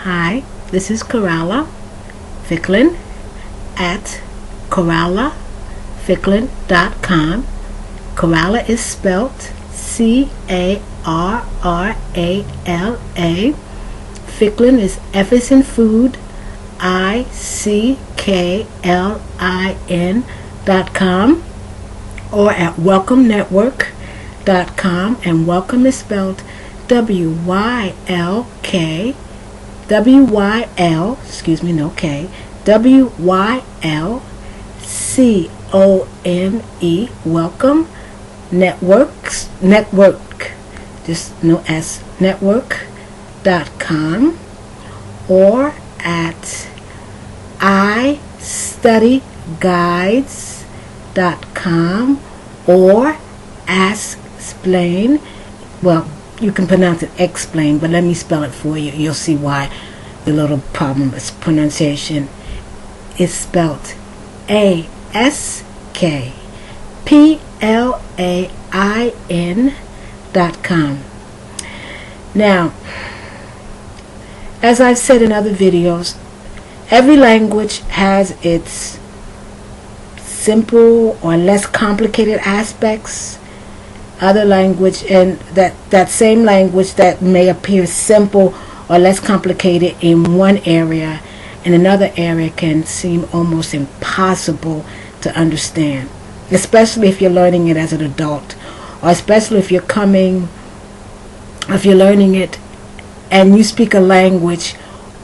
Hi, this is Coralla Ficklin at CorallaFicklin.com. Coralla is spelt C-A-R-R-A-L-A. Ficklin is F as in food, ICKLIN.com, or at WelcomeNetwork.com, and welcome is spelled W-Y-L-K, W-Y-L, excuse me, no K, W-Y-L-C-O-M-E, welcome, network, just no S, network.com, or at istudyguides.com, or explain, well, you can pronounce it explain, but let me spell it for you. You'll see why the little problem with pronunciation. Is spelled ASKPLAIN.com. Now, as I've said in other videos, every language has its simple or less complicated aspects. Other language, and that same language that may appear simple or less complicated in one area, in another area can seem almost impossible to understand, especially if you're learning it as an adult, or especially if you're learning it and you speak a language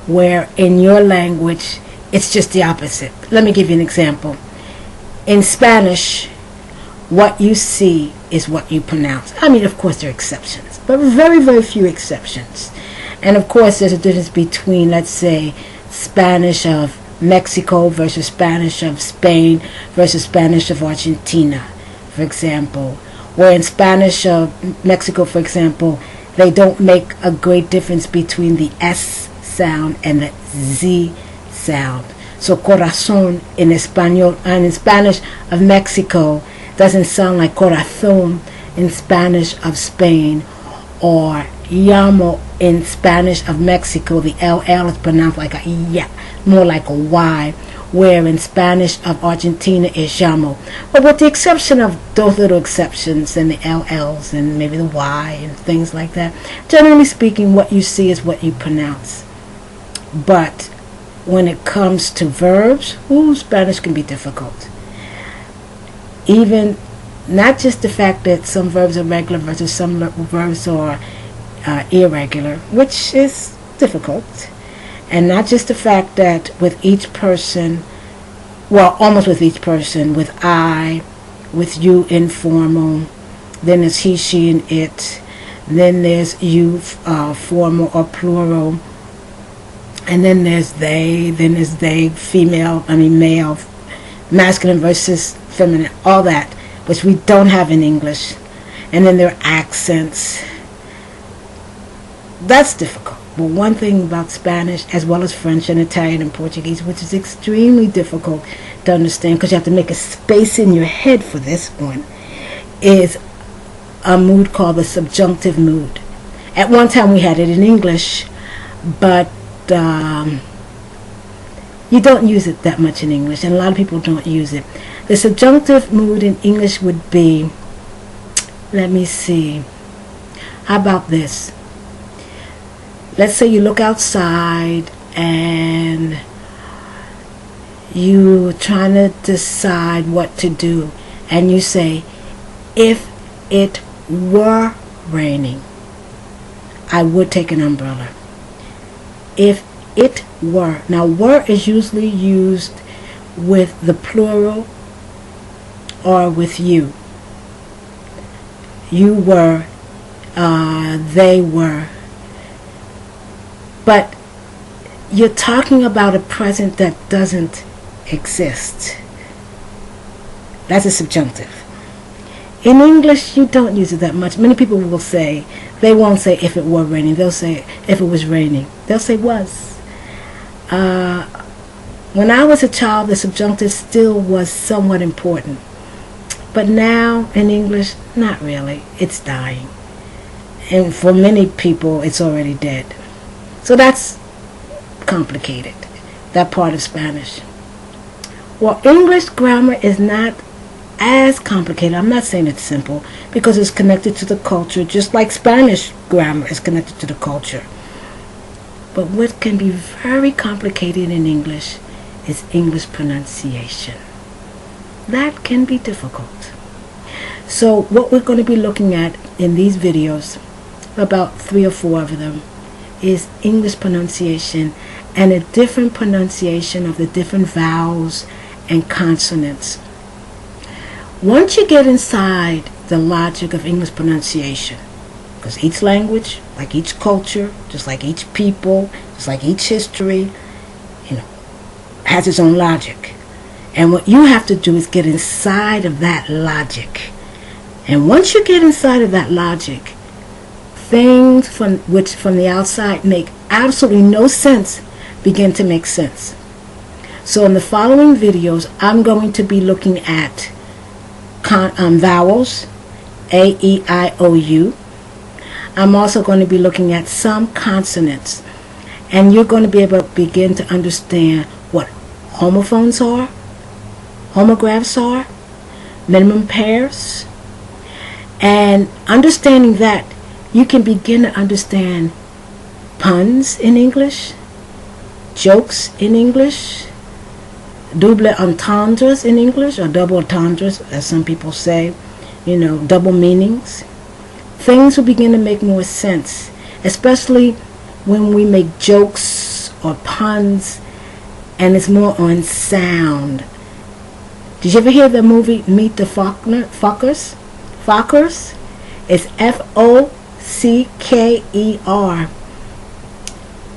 where in your language it's just the opposite. Let me give you an example. In Spanish, what you see is what you pronounce. I mean, of course there are exceptions, but very, very few exceptions. And of course there's a difference between, let's say, Spanish of Mexico versus Spanish of Spain versus Spanish of Argentina, for example. Where in Spanish of Mexico, for example, they don't make a great difference between the S sound and the Z sound. So corazón in Espanol, and in Spanish of Mexico doesn't sound like corazón in Spanish of Spain, or llamo in Spanish of Mexico, the LL is pronounced like a yeah, more like a Y, where in Spanish of Argentina is llamo. But with the exception of those little exceptions and the LLs and maybe the Y and things like that, generally speaking, what you see is what you pronounce. But when it comes to verbs, Spanish can be difficult. Even not just the fact that some verbs are regular versus some verbs are irregular, which is difficult, and not just the fact that with each person, well, almost with each person, with I, with you, informal, then there's he, she, and it, then there's you, formal or plural, and then there's they, female, male, masculine versus feminine, all that, which we don't have in English. And then there are accents. That's difficult. But one thing about Spanish, as well as French and Italian and Portuguese, which is extremely difficult to understand because you have to make a space in your head for this one, is a mood called the subjunctive mood. At one time we had it in English, but you don't use it that much in English, and a lot of people don't use it. The subjunctive mood in English would be, let me see, how about this? Let's say you look outside and you're trying to decide what to do, and you say, if it were raining, I would take an umbrella. If it were. Now, were is usually used with the plural or with you. You were, they were. But you're talking about a present that doesn't exist. That's a subjunctive. In English, you don't use it that much. Many people will say, they won't say if it were raining. They'll say if it was raining. They'll say was. When I was a child, the subjunctive still was somewhat important. But now, in English, not really. It's dying. And for many people, it's already dead. So that's complicated, that part of Spanish. Well, English grammar is not as complicated. I'm not saying it's simple, because it's connected to the culture, just like Spanish grammar is connected to the culture. But what can be very complicated in English is English pronunciation. That can be difficult. So what we're going to be looking at in these videos, about 3 or 4 of them, is English pronunciation and a different pronunciation of the different vowels and consonants. Once you get inside the logic of English pronunciation, because each language, like each culture, just like each people, just like each history, has its own logic. And what you have to do is get inside of that logic. And once you get inside of that logic, things from the outside make absolutely no sense begin to make sense. So in the following videos, I'm going to be looking at vowels, A, E, I, O, U. I'm also going to be looking at some consonants. And you're going to be able to begin to understand what homophones are, homographs are, minimum pairs. And understanding that, you can begin to understand puns in English, jokes in English, double entendres in English, or double entendres, as some people say, double meanings. Things will begin to make more sense, especially when we make jokes or puns, and it's more on sound. Did you ever hear the movie Meet the Fockers? Fockers? It's Focker.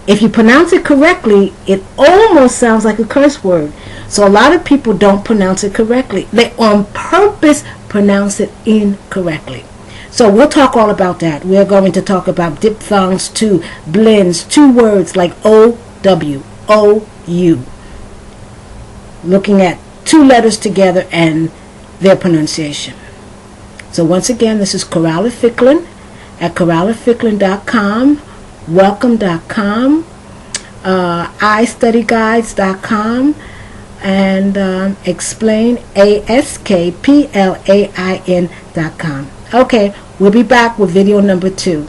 If you pronounce it correctly, it almost sounds like a curse word. So a lot of people don't pronounce it correctly. They on purpose pronounce it incorrectly. So we'll talk all about that. We're going to talk about diphthongs too, blends, 2 words like O-W, O-U. Looking at 2 letters together and their pronunciation. So once again, this is Coralla Ficklin at CorallaFicklin.com, welcome.com, iStudyGuides.com, and explain, ASKPLAIN.com. Okay, we'll be back with video number 2.